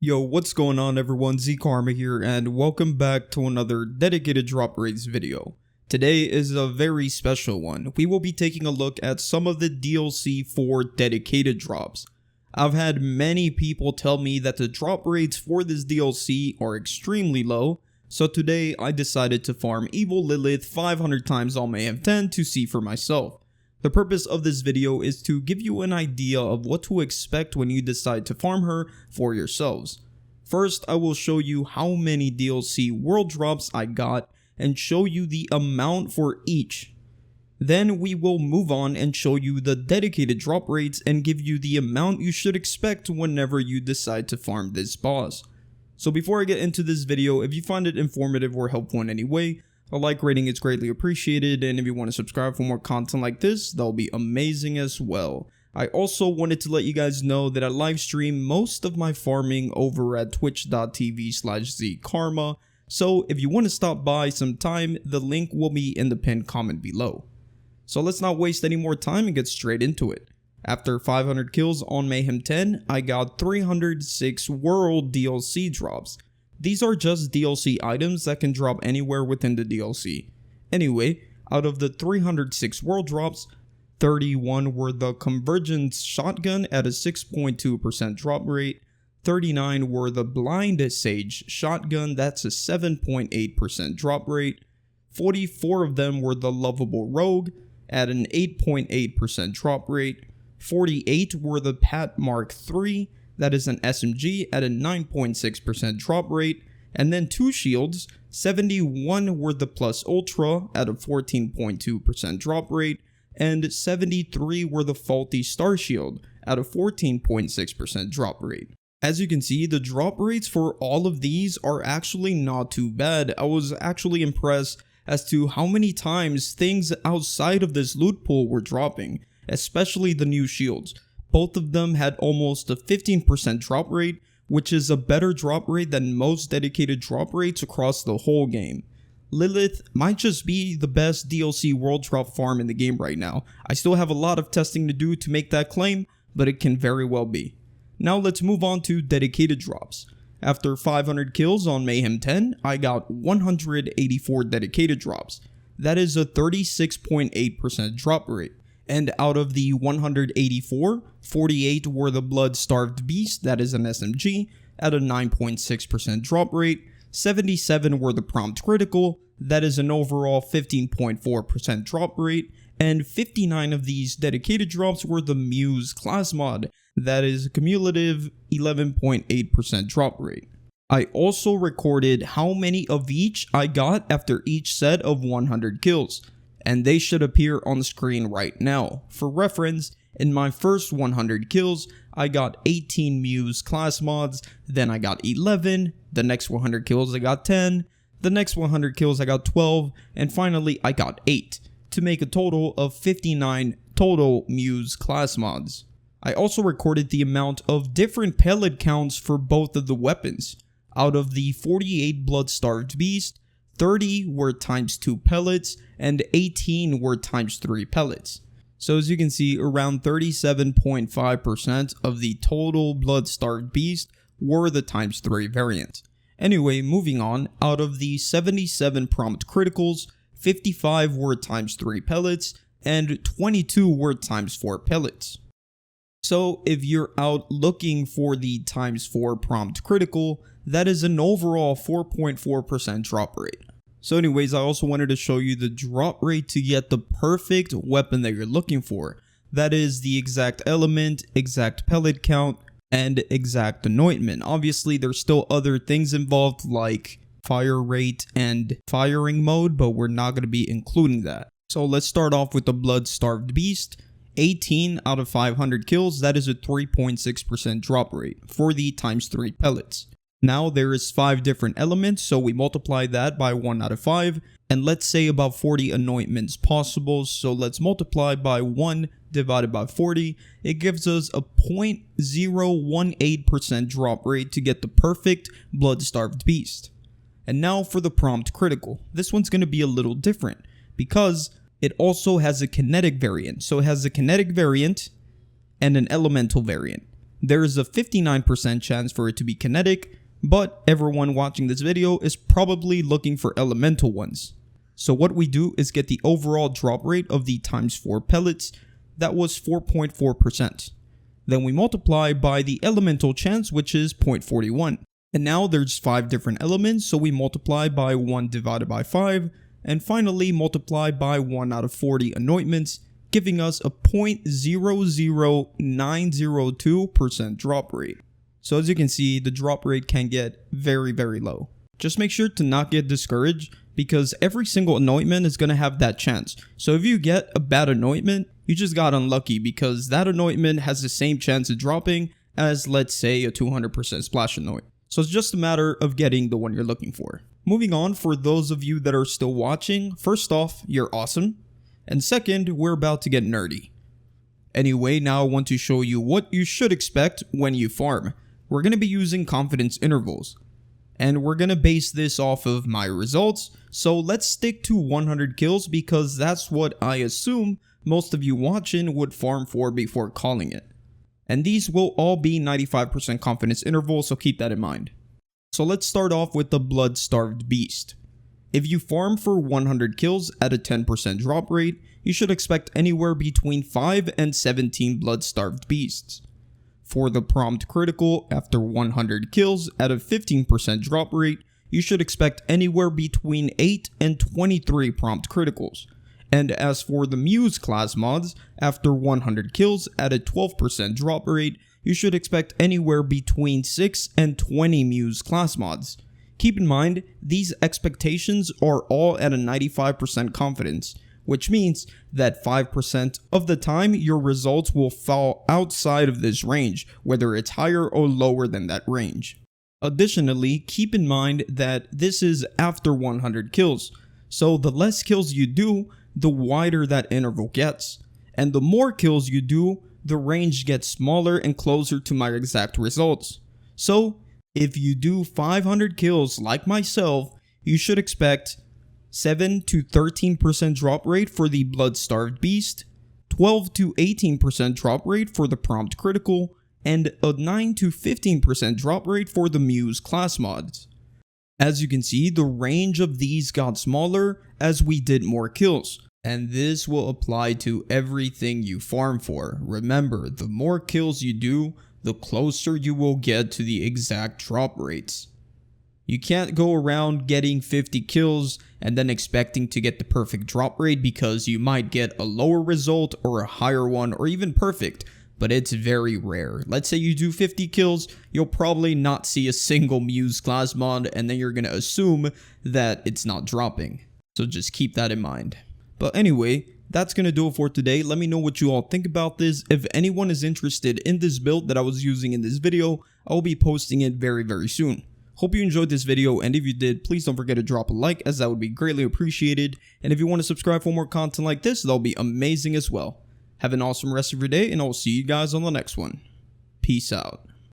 Yo, what's going on everyone, Z-Karma here, and welcome back to another dedicated drop rates video. Today is a very special one. We will be taking a look at some of the DLC for dedicated drops. I've had many people tell me that the drop rates for this DLC are extremely low, so today I decided to farm Evil Lilith 500 times on Mayhem 10 to see for myself. The purpose of this video is to give you an idea of what to expect when you decide to farm her for yourselves. First, I will show you how many DLC world drops I got and show you the amount for each. Then we will move on and show you the dedicated drop rates and give you the amount you should expect whenever you decide to farm this boss. So before I get into this video, if you find it informative or helpful in any way, a like rating is greatly appreciated, and if you want to subscribe for more content like this, that'll be amazing as well. I also wanted to let you guys know that I live stream most of my farming over at twitch.tv/zkarma, so if you want to stop by sometime, the link will be in the pinned comment below. So let's not waste any more time and get straight into it. After 500 kills on Mayhem 10, I got 306 world DLC drops. These are just DLC items that can drop anywhere within the DLC. Anyway, out of the 306 world drops, 31 were the Convergence Shotgun at a 6.2% drop rate, 39 were the Blind Sage Shotgun, that's a 7.8% drop rate, 44 of them were the Lovable Rogue at an 8.8% drop rate, 48 were the Pat Mark III, that is an SMG at a 9.6% drop rate, and then 2 shields, 71 were the Plus Ultra at a 14.2% drop rate, and 73 were the Faulty Star Shield at a 14.6% drop rate. As you can see, the drop rates for all of these are actually not too bad. I was actually impressed as to how many times things outside of this loot pool were dropping, especially the new shields. Both of them had almost a 15% drop rate, which is a better drop rate than most dedicated drop rates across the whole game. Lilith might just be the best DLC world drop farm in the game right now. I still have a lot of testing to do to make that claim, but it can very well be. Now let's move on to dedicated drops. After 500 kills on Mayhem 10, I got 184 dedicated drops. That is a 36.8% drop rate. And out of the 184, 48 were the Blood-Starved Beast, that is an SMG, at a 9.6% drop rate, 77 were the Prompt Critical, that is an overall 15.4% drop rate, and 59 of these dedicated drops were the Muse class mod, that is a cumulative 11.8% drop rate. I also recorded how many of each I got after each set of 100 kills. And they should appear on the screen right now. For reference, in my first 100 kills, I got 18 Muse class mods, then I got 11, the next 100 kills I got 10, the next 100 kills I got 12, and finally I got 8, to make a total of 59 total Muse class mods. I also recorded the amount of different pellet counts for both of the weapons. Out of the 48 Blood-Starved Beast, 30 were ×2 pellets, and 18 were ×3 pellets. So as you can see, around 37.5% of the total Blood-Starved Beast were the ×3 variant. Anyway, moving on, out of the 77 Prompt Criticals, 55 were ×3 pellets, and 22 were ×4 pellets. So if you're out looking for the ×4 Prompt Critical, that is an overall 4.4% drop rate. So anyways, I also wanted to show you the drop rate to get the perfect weapon that you're looking for. That is the exact element, exact pellet count, and exact anointment. Obviously, there's still other things involved like fire rate and firing mode, but we're not going to be including that. So let's start off with the Blood-Starved Beast. 18 out of 500 kills, that is a 3.6% drop rate for the ×3 pellets. Now there is 5 different elements, so we multiply that by 1 out of 5, and let's say about 40 anointments possible, so let's multiply by 1 divided by 40, it gives us a 0.018% drop rate to get the perfect Blood-Starved Beast. And now for the Prompt Critical. This one's going to be a little different, because it also has a kinetic variant, so it has a kinetic variant and an elemental variant. there is a 59% chance for it to be kinetic, but everyone watching this video is probably looking for elemental ones. So what we do is get the overall drop rate of the ×4 pellets, that was 4.4%. Then we multiply by the elemental chance, which is 0.41. And now there's 5 different elements, so we multiply by 1 divided by 5, and finally multiply by 1 out of 40 anointments, giving us a 0.00902% drop rate. So as you can see, the drop rate can get very low. Just make sure to not get discouraged, because every single anointment is going to have that chance. So if you get a bad anointment, you just got unlucky, because that anointment has the same chance of dropping as, let's say, a 200% splash anoint. So it's just a matter of getting the one you're looking for. Moving on, for those of you that are still watching, first off, you're awesome. And second, we're about to get nerdy. Anyway, now I want to show you what you should expect when you farm. We're going to be using confidence intervals. And we're going to base this off of my results. So let's stick to 100 kills, because that's what I assume most of you watching would farm for before calling it. And these will all be 95% confidence intervals, so keep that in mind. So let's start off with the blood-starved beast. If you farm for 100 kills at a 10% drop rate, you should expect anywhere between 5 and 17 blood-starved beasts. For the prompt critical after 100 kills at a 15% drop rate, you should expect anywhere between 8 and 23 prompt criticals. And as for the muse class mods, after 100 kills at a 12% drop rate, you should expect anywhere between 6 and 20 muse class mods. Keep in mind, these expectations are all at a 95% confidence, which means that 5% of the time your results will fall outside of this range, whether it's higher or lower than that range. Additionally, keep in mind that this is after 100 kills, so the less kills you do, the wider that interval gets, and the more kills you do, the range gets smaller and closer to my exact results. So, if you do 500 kills like myself, you should expect 7 to 13% drop rate for the blood-starved beast, 12 to 18% drop rate for the prompt critical, and a 9 to 15% drop rate for the muse class mods. As you can see, the range of these got smaller as we did more kills. And this will apply to everything you farm for. Remember, the more kills you do, the closer you will get to the exact drop rates. You can't go around getting 50 kills and then expecting to get the perfect drop rate, because you might get a lower result or a higher one or even perfect, but it's very rare. Let's say you do 50 kills, you'll probably not see a single muse class mod, and then you're going to assume that it's not dropping. So just keep that in mind. But anyway, that's going to do it for today. Let me know what you all think about this. If anyone is interested in this build that I was using in this video, I will be posting it very soon. Hope you enjoyed this video, and if you did, please don't forget to drop a like, as that would be greatly appreciated. And if you want to subscribe for more content like this, that'll be amazing as well. Have an awesome rest of your day, and I'll see you guys on the next one. Peace out.